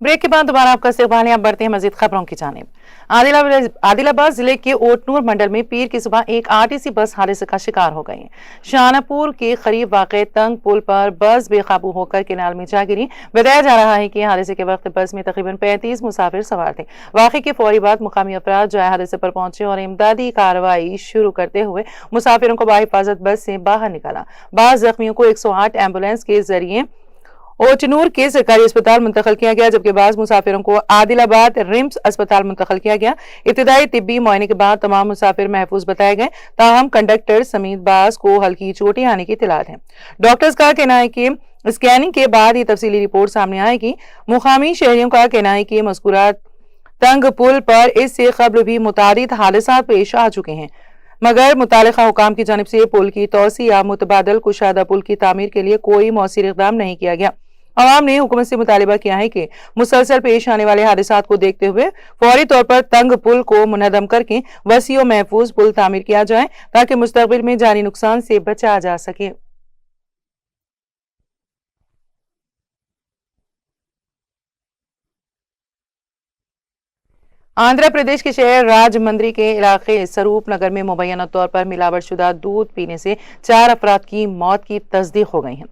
Break के बाद दोबारा आपका इस्तकबाल है। अब बढ़ते हैं मजीद खबरों की जानिब। आदिलाबाद जिले के ओटनूर मंडल में पीर की सुबह एक आरटीसी बस हादसे का शिकार हो गई। शाहनापुर के करीब वाक़े तंग पुल पर बस बेकाबू होकर केनाल में जा गिरी। बताया जा रहा है कि हादसे के वक्त बस में तकरीबन 35 मुसाफिर सवार थे। वाक़े के फौरी बाद मुकामी अफराद जो हादसे पर पहुंचे और इमदादी कार्रवाई शुरू करते हुए मुसाफिरों को बाहिफाजत बस से बाहर निकाला। बाज़ जख्मियों को 108 एम्बुलेंस के जरिए ओटनूर के सरकारी अस्पताल मुंतकिल किया गया, जबकि बाज़ मुसाफिरों को आदिलाबाद रिम्स अस्पताल मुंतकिल किया गया। इब्तिदाई तिब्बी मुआयने के बाद तमाम मुसाफिर महफूज बताए गए, ताहम कंडक्टर समेत बाज़ को हल्की चोटें आने की इत्तलात है। डॉक्टर्स का कहना है कि स्कैनिंग के बाद ही तफसीली रिपोर्ट सामने आएगी। मुकामी शहरियों का कहना है कि मज़कूरा तंग पुल पर इससे कबल भी मुतारिद हादसात पेश आ चुके हैं, मगर मुतालिका हुकाम की जानिब से पुल की तोसी या मुतबादल कुशादा पुल की तामीर के लिए कोई मौसर इक़दाम नहीं किया गया। अवाम ने हुकूमत से मुतालिबा किया है कि मुसलसल पेश आने वाले हादसात को देखते हुए फौरी तौर पर तंग पुल को मुनहदम करके वसी और महफूज पुल तामीर किया जाए, ताकि मुस्तकबिल में जानी नुकसान से बचा जा सके। आंध्र प्रदेश के शहर राजमंद्री के इलाके स्वरूप नगर में मुबैना तौर पर मिलावटशुदा दूध पीने से 4 अफराद की मौत की तस्दीक हो गई है।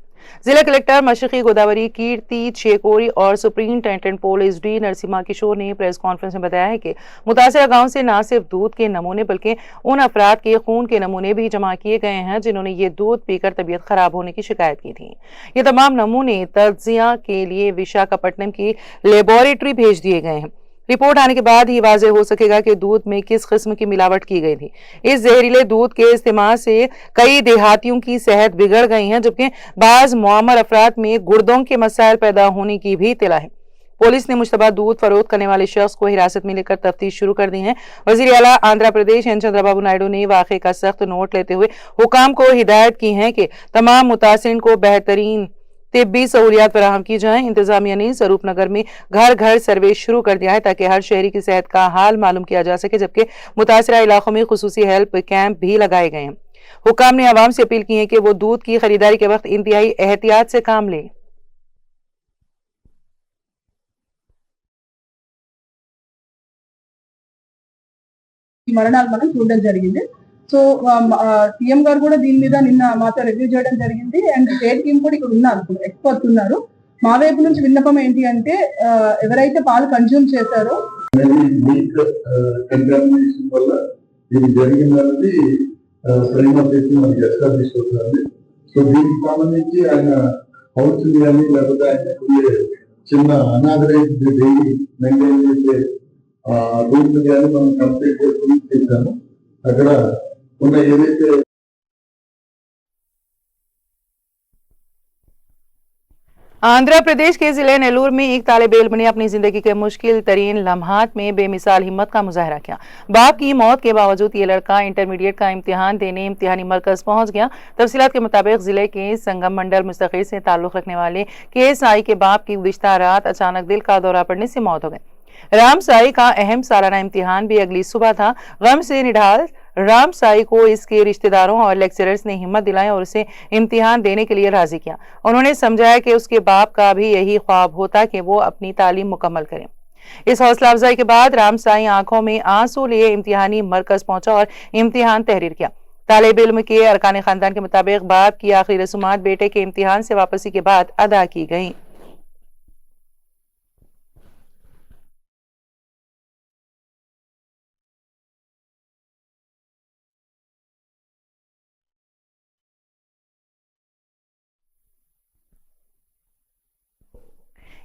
जिला कलेक्टर मशरकी गोदावरी कीर्ति चेकोरी और सुप्रिंटेंडेंट पुलिस डी नरसिम्हा किशोर ने प्रेस कॉन्फ्रेंस में बताया है कि मुतासरा गांव से न सिर्फ दूध के नमूने बल्कि उन अफराद के खून के नमूने भी जमा किए गए हैं जिन्होंने ये दूध पीकर तबीयत खराब होने की शिकायत की थी। ये तमाम नमूने तज्जिया के लिए विशाखापट्टनम की लेबोरेटरी भेज दिए गए हैं। रिपोर्ट आने के बाद ही वाज़ेह हो सकेगा कि दूध में किस किस्म की मिलावट की गई थी। इस जहरीले दूध के इस्तेमाल से कई देहातियों की सेहत बिगड़ गई है, जबकि बाज़ मुआमर अफराद में गुर्दों के मसाइल पैदा होने की भी इत्तला है। पुलिस ने मुश्तबा दूध फरोख्त करने वाले शख्स को हिरासत में लेकर तफ्तीश शुरू कर दी है। वज़ीर आला आंध्र प्रदेश एन चंद्रबाबू नायडू ने वाक़े का सख्त नोट लेते हुए हुकाम को हिदायत की है कि तमाम मुतासिरीन को बेहतरीन तिब्बी सहूलियात फराहम की जाए। इंतजामिया ने स्वरूप नगर में घर घर सर्वे शुरू कर दिया है, ताकि हर शहरी की सेहत का हाल मालूम किया जा सके, जबकि मुतासरा इलाकों में खुसूसी हेल्प कैंप भी लगाए गए हैं। हुकाम ने आवाम से अपील की है कि वो दूध की खरीदारी के वक्त इंतहाई एहतियात से काम लें। మరణాలు మనం చూడడం జరిగింది। సో సీఎం గారు కూడా దీని మీద నిన్న మాతో రివ్యూ చేయడం జరిగింది అండ్ స్టేట్ టీమ్ కూడా ఇక్కడ ఉన్నారు, ఎక్స్పర్ట్స్ ఉన్నారు। మా వైపు నుంచి విన్నపం ఏంటి అంటే ఎవరైతే పాలు కన్జ్యూమ్ చేశారో ఇది జరిగిందన్నది మనకి ఎస్టాబ్లిష్ అవుతుంది। సో దీనికి సంబంధించి ఆయన హౌస్ కానీ లేకపోతే ఆయన చిన్న అనాథరైజ్డ్ డైలీ మెయింటైన్ చేసే రూట్ కానీ మనం కంప్లీట్ చేశాము। అక్కడ ఉన్న ఏదైతే आंध्र प्रदेश के जिले नेल्लूर में एक तालिब इल्म ने अपनी जिंदगी के मुश्किल तरीन लम्हात में बेमिसाल हिम्मत का मुजाहरा किया। बाप की मौत के बावजूद ये लड़का इंटरमीडिएट का इम्तिहान देने इम्तिहानी मरकज पहुंच गया। तफसीलात के मुताबिक जिले के संगम मंडल मुस्तकीर से ताल्लुक रखने वाले KSI के बाप की गुज़िश्ता रात अचानक दिल का दौरा पड़ने से मौत हो गई। राम साई का अहम सालाना इम्तिहान भी अगली सुबह था। गम से निढाल राम साई को इसके रिश्तेदारों और लेक्चरर्स ने हिम्मत दिलाई और उसे इम्तिहान देने के लिए राजी किया। उन्होंने समझाया कि उसके बाप का भी यही ख्वाब होता कि वो अपनी तालीम मुकम्मल करें। इस हौसला अफजाई के बाद राम साई आंखों में आंसू लिए इम्तिहानी मरकज पहुंचा और इम्तिहान तहरीर किया। तालिब इल्म के अरकान खानदान के मुताबिक बाप की आखिरी रसूमात बेटे के इम्तिहान से वापसी के बाद अदा की गई।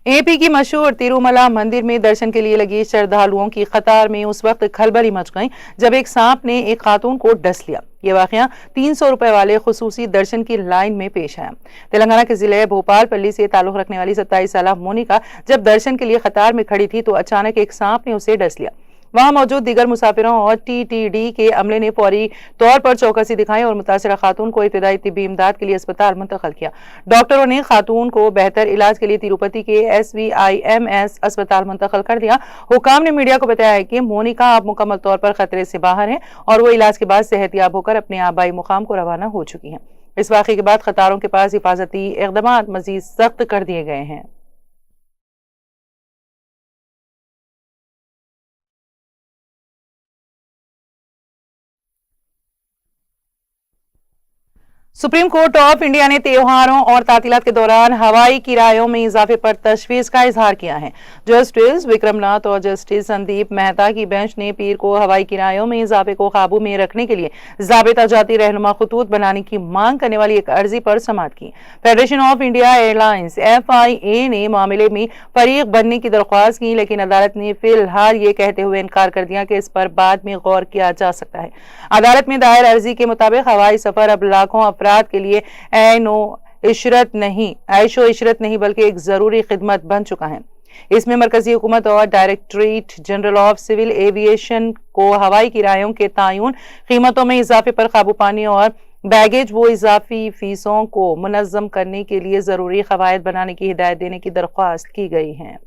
एपी की मशहूर तिरुमला मंदिर में दर्शन के लिए लगी श्रद्धालुओं की कतार में उस वक्त खलबली मच गई जब एक सांप ने एक खातून को डस लिया। ये वाकया 300 रुपए वाले खुसूसी दर्शन की लाइन में पेश आया। तेलंगाना के जिले भोपालपल्ली से ताल्लुक रखने वाली 27 साल मोनिका जब दर्शन के लिए कतार में खड़ी थी तो अचानक एक सांप ने उसे डस लिया। वहां मौजूद दीगर मुसाफिरों और टीटीडी के अमले ने फौरी तौर पर चौकसी दिखाई और मुतासिरा खातून को इब्तदाई तिब्बी इमदाद के लिए अस्पताल मुंतकिल किया। डॉक्टरों ने खातून को बेहतर इलाज के लिए तिरुपति के SVIMS अस्पताल मुंतकिल कर दिया। हुकाम ने मीडिया को बताया कि मोनिका अब मुकम्मल तौर पर खतरे से बाहर है और वो इलाज के बाद सेहतियाब होकर अपने आबाई मुकाम को रवाना हो चुकी हैं। इस वाक़े के बाद कतारों के पास हिफाजती इक़दामात मजीद सख्त कर दिए गए हैं। सुप्रीम कोर्ट ऑफ इंडिया ने त्योहारों और तातीलात के दौरान हवाई किरायों में इजाफे पर तशवीश का इजहार किया है। जस्टिस विक्रमनाथ और जस्टिस संदीप मेहता की बेंच ने पीर को हवाई किरायों में इजाफे को काबू में रखने के लिए ज़ाबिता जाती रहनुमा खतूत बनाने की मांग करने वाली एक अर्जी पर समाअत की। Federation of India airlines FIA ने मामले में फरीक बनने की दरख्वास्त की, लेकिन अदालत ने फिलहाल ये कहते हुए इनकार कर दिया कि इस पर बाद में गौर किया जा सकता है। अदालत में दायर अर्जी के मुताबिक हवाई सफर अब लाखों अफराद के लिए ऐशो इशरत नहीं बल्कि एक जरूरी खिदमत बन चुका है। इसमें मरकजी हुकूमत और directorate general of civil aviation को हवाई किरायों के तायुन, कीमतों में इजाफे पर काबू पाने और बैगेज वो इजाफी फीसों को मुनज़्ज़म करने के लिए जरूरी कवायद बनाने की हिदायत देने की दरख्वास्त की गई है।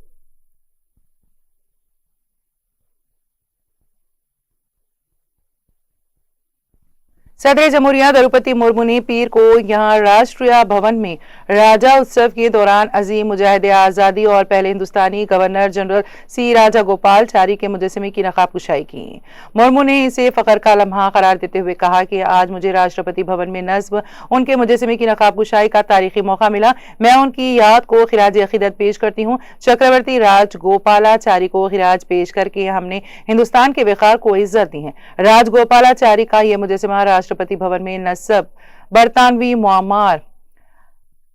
सदर जमहूरिया द्रौपदी मुर्मू ने पीर को यहां राष्ट्रीय भवन में राजा उत्सव के दौरान अजीम मुजाहिदे आज़ादी और पहले हिंदुस्तानी गवर्नर जनरल C राजा गोपालाचारी के मुजस्समे की नकाब कुशाई की। मुर्मू ने इसे फख्र का लम्हा करार देते हुए कहा कि आज मुझे राष्ट्रपति भवन में नस्ब उनके मुजस्समे की नकाब कुशाई का तारीखी मौका मिला। मैं उनकी याद को खिराज अकीदत पेश करती हूँ। चक्रवर्ती राज गोपालाचारी को खिराज पेश करके हमने हिंदुस्तान के वक़ार को इज्जत दी है। राज गोपालाचारी का यह मुजस्समा राष्ट्रपति भवन में नस्ब बरतानवी मुअम्मर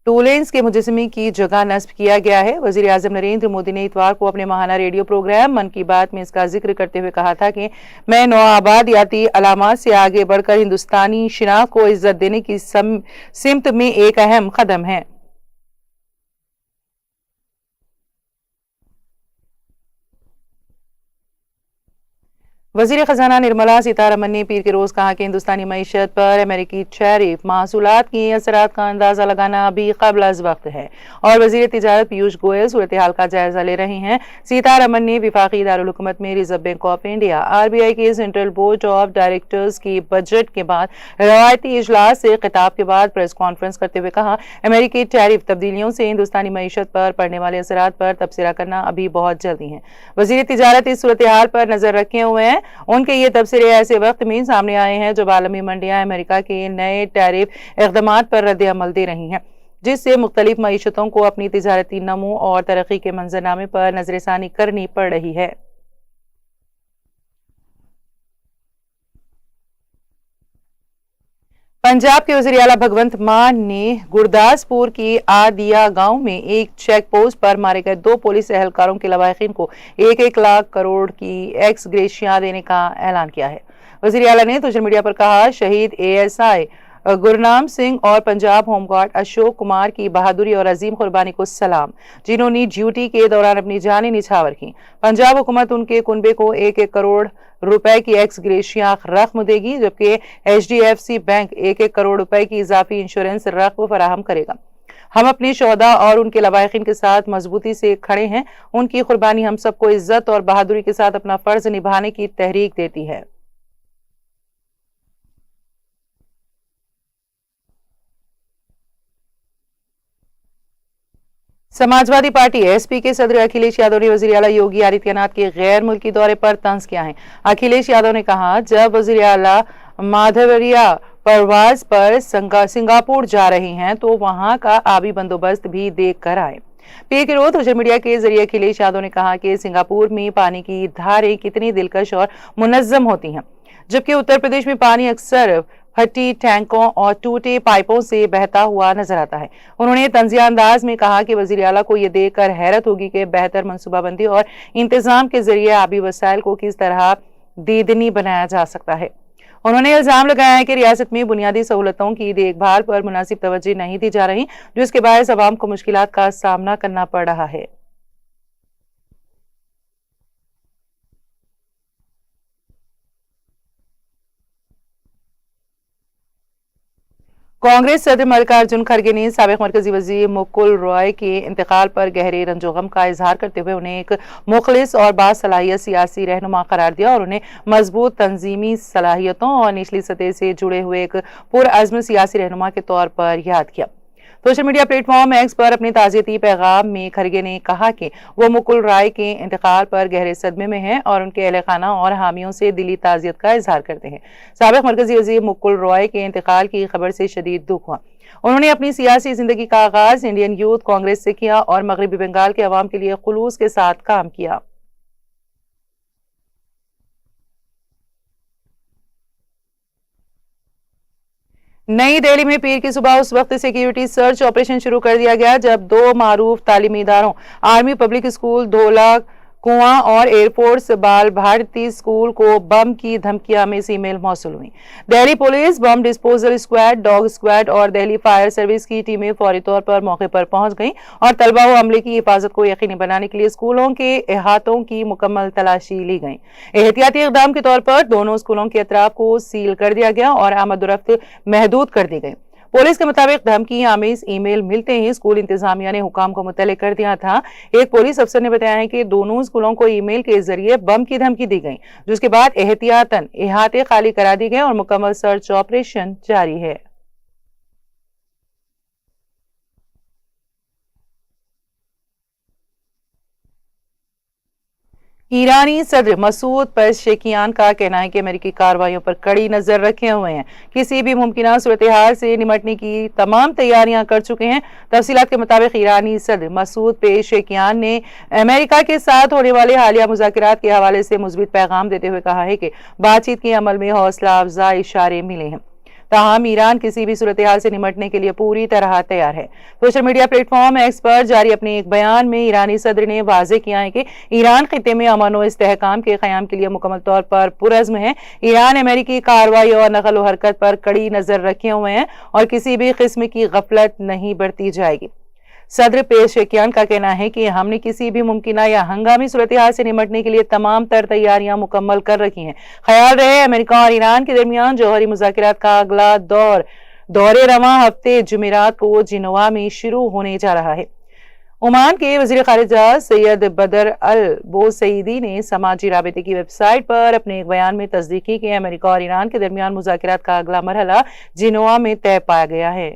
टूलेंस के मुजस्समे की जगह नस्ब किया गया है। वजीर आजम नरेंद्र मोदी ने इतवार को अपने माहाना रेडियो प्रोग्राम मन की बात में इसका जिक्र करते हुए कहा था कि मैं नौआबादियाती अलामात से आगे बढ़कर हिंदुस्तानी शिनाख्त को इज्जत देने की सिमत में एक अहम कदम है। वजीर खजाना निर्मला सीतारमन ने पीर के रोज कहा कि हिंदुस्तानी मईशत पर अमेरिकी टैरिफ महसूलात की असरात का अंदाजा लगाना अभी कबल अज वक्त है और वजीर तिजारत पीयूष गोयल सूरत हाल का जायजा ले रहे हैं। सीतारमन ने विफाकी दारुल हुकूमत में reserve bank of India RBI के सेंट्रल बोर्ड ऑफ डायरेक्टर्स की बजट के बाद रवायती इजलास से खिताब के बाद प्रेस कॉन्फ्रेंस करते हुए कहा, अमेरिकी टैरिफ तब्दीलियों से हिंदुस्तानी मईशत पर पड़ने वाले असरात पर तबसरा करना अभी बहुत जल्दी है। वजीर तिजारत इस सूरत हाल पर नजर रखे हुए हैं। उनके ये तबसरे ऐसे वक्त में सामने आए हैं जब आलमी मंडियां अमेरिका के नए टैरिफ इक़दामात पर रद्द अमल दे रही हैं, जिससे मुख्तलिफ मईशतों को अपनी तिजारती नमू और तरक्की के मंजरनामे पर नजरसानी करनी पड़ रही है। पंजाब के वज़ीर आला भगवंत मान ने गुरदासपुर की आदिया गांव में एक चेक पोस्ट पर मारे गए 2 पुलिस एहलकारों के लवाहिकीन को 1-1 लाख करोड़ की एक्स ग्रेशिया देने का ऐलान किया है। वज़ीर आला ने सोशल मीडिया पर कहा, शहीद ASI गुरनाम सिंह और पंजाब होमगार्ड अशोक कुमार की बहादुरी और अजीम कुर्बानी को सलाम, जिन्होंने ड्यूटी के दौरान अपनी जानें निछावर की। पंजाब हुकूमत उनके कुनबे को 1-1 करोड़ रुपए की एक्स ग्रेशिया रकम देगी, जबकि HDFC बैंक 1-1 करोड़ रुपए की इजाफी इंश्योरेंस रकम फराहम करेगा। हम अपने शोहदा और उनके लवाहिकीन के साथ मजबूती से खड़े हैं। उनकी कुर्बानी हम सबको इज्जत और बहादुरी के साथ अपना फर्ज निभाने की तहरीक देती है। समाजवादी पार्टी SP के सदर अखिलेश यादव ने वजीर आला योगी आदित्यनाथ के गैर मुल्की दौरे पर तंज किया है। अखिलेश यादव ने कहा, जब वजीर आला माधवरिया परवाज पर सिंगापुर जा रहे हैं तो वहां का आबी बंदोबस्त भी देख कर आए। पीर के रोज सोशल मीडिया के जरिए अखिलेश यादव ने कहा कि सिंगापुर में पानी की धारें कितनी दिलकश और मुनज्जम होती हैं, जबकि उत्तर प्रदेश में पानी अक्सर फटी टैंकों और टूटे पाइपों से बहता हुआ नजर आता है। उन्होंने तंजिया अंदाज में कहा कि वजीर आला को यह देखकर हैरत होगी कि बेहतर मनसूबाबंदी और इंतजाम के जरिए आबी वसाइल को किस तरह दीदनी बनाया जा सकता है। उन्होंने इल्जाम लगाया है कि रियासत में बुनियादी सहूलतों की देखभाल पर मुनासिब तवज्जो नहीं दी जा रही, जिसके बायस अवाम को मुश्किलात का सामना करना पड़ रहा है। कांग्रेस सदर मल्लिकार्जुन खड़गे ने साबिक मरकजी वजीर मुकुल रॉय के इंतकाल पर गहरे रंजोगम का इजहार करते हुए उन्हें एक मुखलिस और बासलाहियत सियासी रहनुमा करार दिया और उन्हें मजबूत तंजीमी सलाहियतों और निचली सतह से जुड़े हुए एक पुरअज़्म सियासी रहनुमा के तौर पर याद किया। सोशल मीडिया प्लेटफॉर्म एक्स पर अपने ताज़ियती पैगाम में खड़गे ने कहा कि वो मुकुल रॉय के इंतकाल पर गहरे सदमे में हैं और उनके अहल खाना और हामियों से दिली ताज़ियत का इजहार करते हैं। साबिक मरकजी वज़ीर मुकुल रॉय के इंतकाल की खबर से शदीद दुख हुआ। उन्होंने अपनी सियासी जिंदगी का आगाज इंडियन यूथ कांग्रेस से किया और मगरबी बंगाल के अवाम के लिए खुलूस के साथ काम किया। नई दिल्ली में पीर की सुबह उस वक्त सिक्योरिटी सर्च ऑपरेशन शुरू कर दिया गया जब दो मारूफ तालीमी इदारों आर्मी पब्लिक स्कूल धोला कुआं और एयरफोर्स बाल भारती स्कूल को बम की धमकियां में ईमेल मौसूल हुई। Delhi police, bomb disposal squad, dog squad और दिल्ली फायर सर्विस की टीमें फौरी तौर पर मौके पर पहुंच गईं और तलबा व अमले की हिफाजत को यकीनी बनाने के लिए स्कूलों के अहातों की मुकम्मल तलाशी ली गई। एहतियाती इकदाम के तौर पर दोनों स्कूलों के अतराफ को सील कर दिया गया और आमद-ओ-रफ्त महदूद कर दी गई। पुलिस के मुताबिक धमकी आमेज ईमेल मिलते ही स्कूल इंतजामिया ने हुकाम को मुतल्लिक कर दिया था। एक पुलिस अफसर ने बताया है कि दोनों स्कूलों को ईमेल के जरिए बम की धमकी दी गई, जिसके बाद एहतियातन इहाते खाली करा दी गए और मुकम्मल सर्च ऑपरेशन जारी है। ईरानी सदर मसूद पेज़ेश्कियान का कहना है कि अमेरिकी कार्रवाइयों पर कड़ी नजर रखे हुए हैं, किसी भी मुमकिन सूरत हाल से निपटने की तमाम तैयारियां कर चुके हैं। तफसीलात के मुताबिक ईरानी सदर मसूद पेज़ेश्कियान ने अमेरिका के साथ होने वाले हालिया मुज़ाकरात के हवाले से मुस्बित पैगाम देते हुए कहा है कि बातचीत के अमल में हौसला अफजा इशारे मिले हैं, ताहम ईरान किसी भी सूरत हाल से निपटने के लिए पूरी तरह तैयार है। सोशल मीडिया प्लेटफॉर्म एक्स पर जारी अपने एक बयान में ईरानी सदर ने वाजे किया है कि ईरान खित्ते में अमन और इस्तेहकाम के क़याम के लिए मुकम्मल तौर पर पुरअज़्म है। ईरान अमेरिकी कार्रवाई और नकल व हरकत पर कड़ी नजर रखे हुए हैं और किसी भी किस्म की गफलत नहीं बरती जाएगी। सदर पेज़ेश्कियान का कहना है कि हमने किसी भी मुमकिना या हंगामी सूरत हाल से निपटने के लिए तमाम तर तैयारियां मुकम्मल कर रखी हैं। ख्याल रहे, अमेरिका और ईरान के दरमियान जौहरी मुज़ाकरात का अगला दौरे रवां हफ्ते जुमेरात को जिनेवा में शुरू होने जा रहा है। ओमान के वज़ीर ख़ारिजा सैयद बदर अल बोसईदी ने समाजी राबिते की वेबसाइट पर अपने एक बयान में तस्दीक की कि अमेरिका और ईरान के दरमियान मुज़ाकरात का अगला मरहला जिनेवा में तय पाया गया है।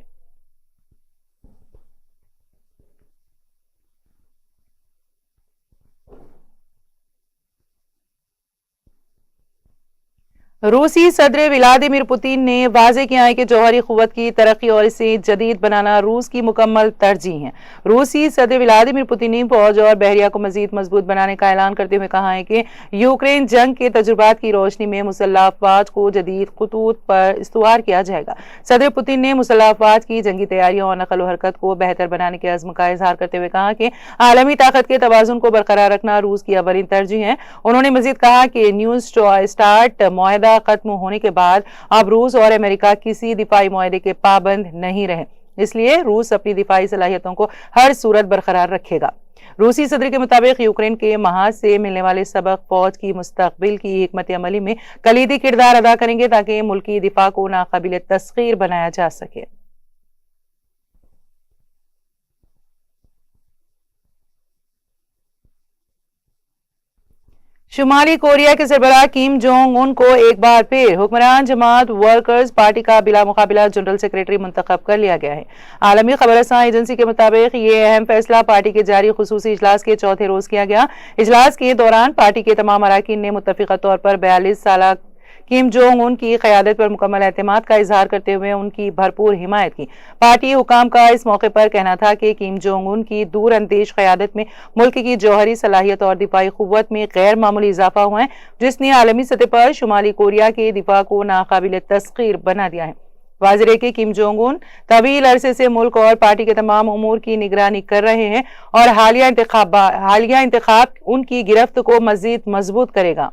रूसी सदर व्लादिमीर पुतिन ने वाजे किया है कि जौहरी कुव्वत की तरक्की और इसे जदीद बनाना रूस की मुकम्मल तरजीह है। रूसी सदर व्लादिमीर पुतिन ने फौज और बहरिया को मजीद मजबूत बनाने का ऐलान करते हुए कहा है कि यूक्रेन जंग के तजुर्बात की रोशनी में मुसल्लह अफवाज को जदीद खतूत पर इस्तवार किया जाएगा। सदर पुतिन ने मुसल्लह अफवाज की जंगी तैयारियों और नकल व हरकत को बेहतर बनाने के अज़्म का इजहार करते हुए कहा कि आलमी ताकत के तवाज़ुन को बरकरार रखना रूस की अवलिन तरजीह है। उन्होंने मजीद कहा कि न्यूज स्टार्ट मुआहदा खत्म होने के बाद अब रूस और अमेरिका किसी दिफाई मुआहदे के पाबंद नहीं रहे, इसलिए रूस अपनी दिफाई सलाहियतों को हर सूरत बरकरार रखेगा। रूसी सदर के मुताबिक यूक्रेन के महाज से मिलने वाले सबक फौज की मुस्तकबिल की हिकमत अमली में कलीदी किरदार अदा करेंगे ताकि मुल्की दिफा को नाकाबिल तस्खीर बनाया जा सके। शुमाली कोरिया के सरबराह किम जोंग उन को एक बार फिर हुक्मरान जमात वर्कर्स पार्टी का बिला मुकाबिला जनरल सेक्रेटरी मुंतखब कर लिया गया है। आलमी खबरसां एजेंसी के मुताबिक ये अहम फैसला पार्टी के जारी खुसूसी इजलास के चौथे रोज किया गया। इजलास के दौरान पार्टी के तमाम अरकान ने मुत्तफिका तौर पर 42 साल किम जोंग उन की क़यादत पर मुकम्मल एतमाद का इजहार करते हुए उनकी भरपूर हिमायत की। पार्टी हुकाम का इस मौके पर कहना था कि किम जोंग उन की दूर अंदेश क़यादत में मुल्क की जौहरी सलाहियत और दिफाई क़ुव्वत में गैर मामूली इजाफा हुआ है, जिसने आलमी सतह पर शुमाली कोरिया के दिफा को नाकाबिल तस्खीर बना दिया है। वाज़ेह कि किम जोंग उन तवील अरसे से मुल्क और पार्टी के तमाम उमूर की निगरानी कर रहे हैं और हालिया इंतखाब उनकी गिरफ्त को मजीद मजबूत करेगा।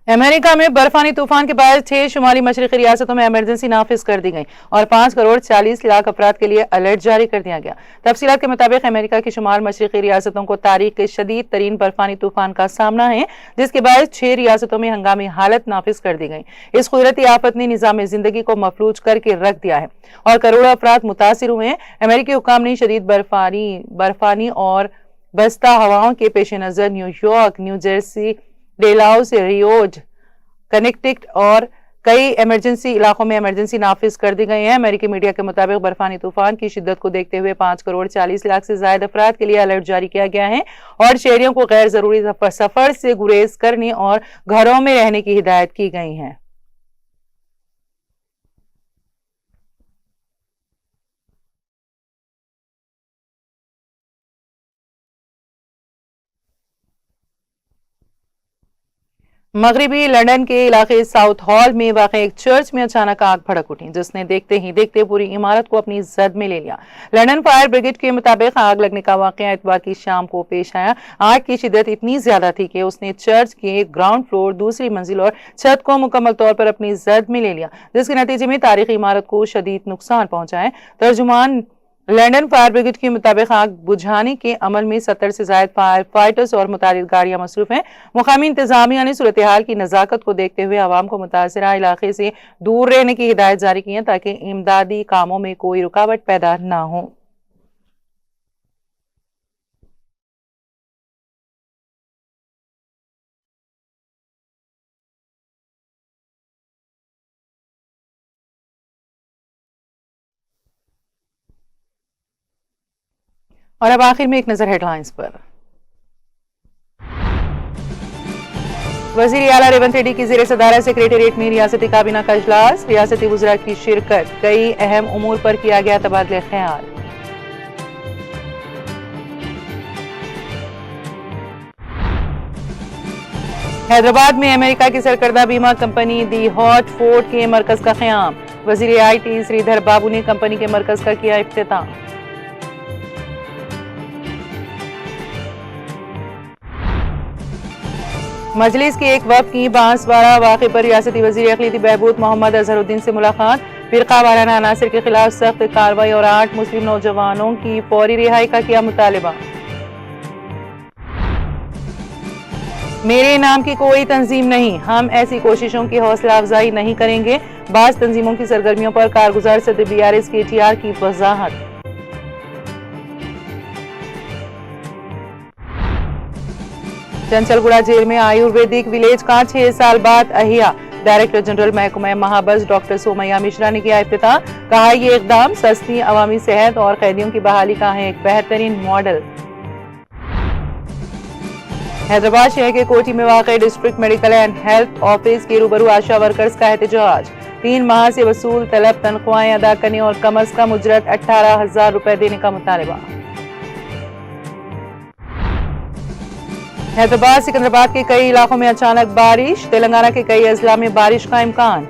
अमेरिका में बर्फानी तूफान के बाद 6 शुमाली मशरकी रियासतों में इमरजेंसी नाफिज कर दी गई और 5 करोड़ 40 लाख अफराद के लिए अलर्ट जारी कर दिया गया। तफसीलात के मुताबिक अमेरिका की शुमाल मशरकी रियासतों को तारीख के शदीद तरीन बर्फानी तूफान का सामना है, जिसके बाद 6 रियासतों में हंगामी हालत नाफिज कर दी गई। इस कुदरती आफत ने निजाम जिंदगी को मफलूज करके रख दिया है और करोड़ों अफराद मुतासिर हुए हैं। अमेरिकी हुक्काम ने शदीद बर्फानी और बस्ता हवाओं के पेश नजर न्यूयॉर्क, न्यू जर्सी, डेलाउस, रियोड, कनेक्टिकट और कई इमरजेंसी इलाकों में इमरजेंसी नाफिज कर दी गई है। अमेरिकी मीडिया के मुताबिक बर्फानी तूफान की शिद्दत को देखते हुए 5 करोड़ 40 लाख से ज्यादा अफराद के लिए अलर्ट जारी किया गया है और शहरियों को गैर जरूरी सफर से गुरेज करने और घरों में रहने की हिदायत की गई है। मगरबी लंदन के इलाके साउथ हॉल में वाक़ एक चर्च में अचानक आग भड़क उठी, जिसने देखते ही देखते पूरी इमारत को अपनी जद में ले लिया। लंदन फायर ब्रिगेड के मुताबिक आग लगने का वाक़या इतवार की शाम को पेश आया। आग की शिद्दत इतनी ज्यादा थी कि उसने चर्च के ग्राउंड फ्लोर, दूसरी मंजिल और छत को मुकम्मल तौर पर अपनी जद में ले लिया, जिसके नतीजे में तारीखी इमारत को शदीद नुकसान पहुंचा है। तर्जुमान लंदन फायर ब्रिगेड के मुताबिक आग बुझाने के अमल में 70 से ज्यादा फायर फाइटर्स और मुतारिद गाड़ियां मसरूफ हैं। मुकामी इंतजामिया ने सूरत हाल की नजाकत को देखते हुए आवाम को मुतासरा इलाके से दूर रहने की हिदायत जारी की है ताकि इमदादी कामों में कोई रुकावट पैदा ना हो। और अब आखिर में एक नजर हेडलाइंस पर। वजीर आला रेवंत रेड्डी की ज़ेरे सदारत सेक्रेटेरिएट में रियासती काबीना का इजलास, रियासती वज़रा की शिरकत, कई अहम उमूर पर किया गया तबादले ख्याल। हैदराबाद में अमेरिका की सरकर्दा बीमा कंपनी दी हॉट फोर्ट के मरकज का क़याम, वजीर IT श्रीधर बाबू ने कंपनी के मरकज का किया इफ्तिताह। मजलिस के एक वक्त की बांसवाड़ा वाक़े पर रियासती वज़ीर अक़लीती बहबूद मोहम्मद अजहरुद्दीन से मुलाकात, फ़िरक़ा वाराना अनासर के खिलाफ सख्त कार्रवाई और 8 मुस्लिम नौजवानों की फौरी रिहाई का किया मुतालबा। मेरे नाम की कोई तंजीम नहीं, हम ऐसी कोशिशों की हौसला अफजाई नहीं करेंगे, बाज़ तंजीमों की सरगर्मियों पर कारगुजार सदर BRS KTR की वजाहत। चंचलगुड़ा जेल में आयुर्वेदिक विलेज का 6 साल बाद अहिया, डायरेक्टर जनरल महकमा महाबस डॉक्टर सोमैया मिश्रा ने किया इफ्तिताह, कहा ये इकदाम सस्ती अवामी सेहत और कैदियों की बहाली का है एक बेहतरीन मॉडल। हैदराबाद शहर के कोठी में वाक़ district medical and health office के रूबरू आशा वर्कर्स का एहतजाज, 3 माह से वसूल तलब तनख्वाहें अदा करने और कम अज कम उजरत 18,000 रुपए देने का मुतालबा। हैदराबाद सिकंदराबाद के कई इलाकों में अचानक बारिश, तेलंगाना के कई अजला में बारिश का इम्कान।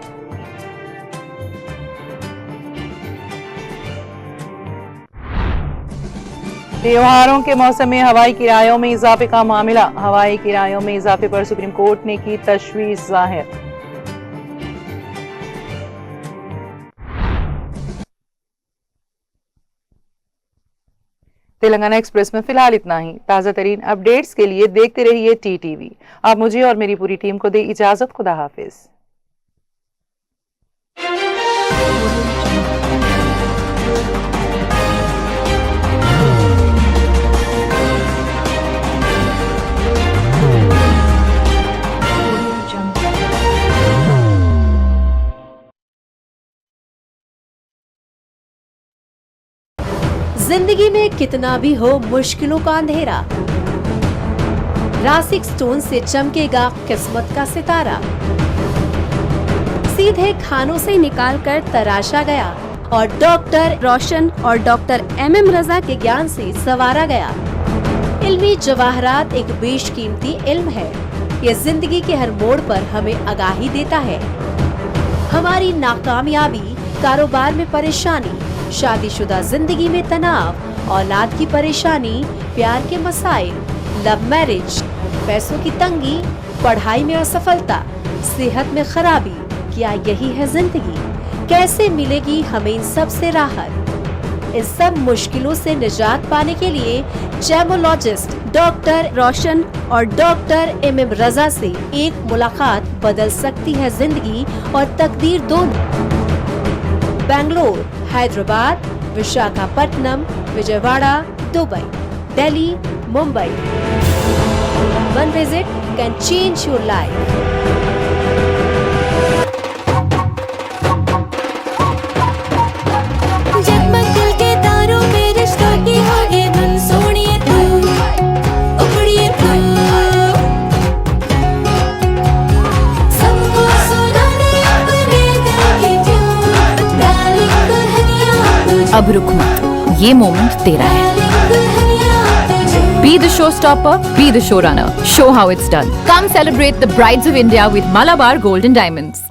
त्योहारों के मौसम में हवाई किरायों में इजाफे का मामला, हवाई किरायों में इजाफे पर सुप्रीम कोर्ट ने की तशवीश जाहिर। तेलंगाना एक्सप्रेस में फिलहाल इतना ही। ताज़ा तरीन अपडेट्स के लिए देखते रहिए TTV। आप मुझे और मेरी पूरी टीम को दे इजाजत। खुदा हाफिज। जिंदगी में कितना भी हो मुश्किलों का अंधेरा, रासिक स्टोन से चमकेगा किस्मत का सितारा। सीधे खानों से निकाल कर तराशा गया और डॉक्टर रोशन और डॉक्टर MM रजा के ज्ञान से संवारा गया। इल्मी जवाहरात एक बेशकीमती इल्म है, ये जिंदगी के हर मोड़ पर हमें आगाही देता है। हमारी नाकामयाबी, कारोबार में परेशानी, शादीशुदा जिंदगी में तनाव, औलाद की परेशानी, प्यार के मसाइल, लव मैरिज, पैसों की तंगी, पढ़ाई में असफलता, सेहत में खराबी, क्या यही है जिंदगी? कैसे मिलेगी हमें इन सब से राहत? इन सब मुश्किलों से निजात पाने के लिए जैमोलॉजिस्ट डॉक्टर रोशन और डॉक्टर एमएम रजा से एक मुलाकात बदल सकती है जिंदगी और तकदीर दोनों। Bangalore, Hyderabad, Visakhapatnam, Vijayawada, Dubai, Delhi, Mumbai. One visit can change your life. जगमग दिल के तारों में रिश्तों की होगी धुन, सोनिए तू, उखड़िए तू, सबको सुनाने अपने दिल की ट्यून, डार्लिंग दुल्हनिया तुझे, अब रुक मत, ये मोमेंट तेरा है। डार्लिंग दुल्हनिया तुझे। Be the showstopper, be the showrunner. Show how it's done. Come celebrate the brides of India with Malabar Gold and Diamonds.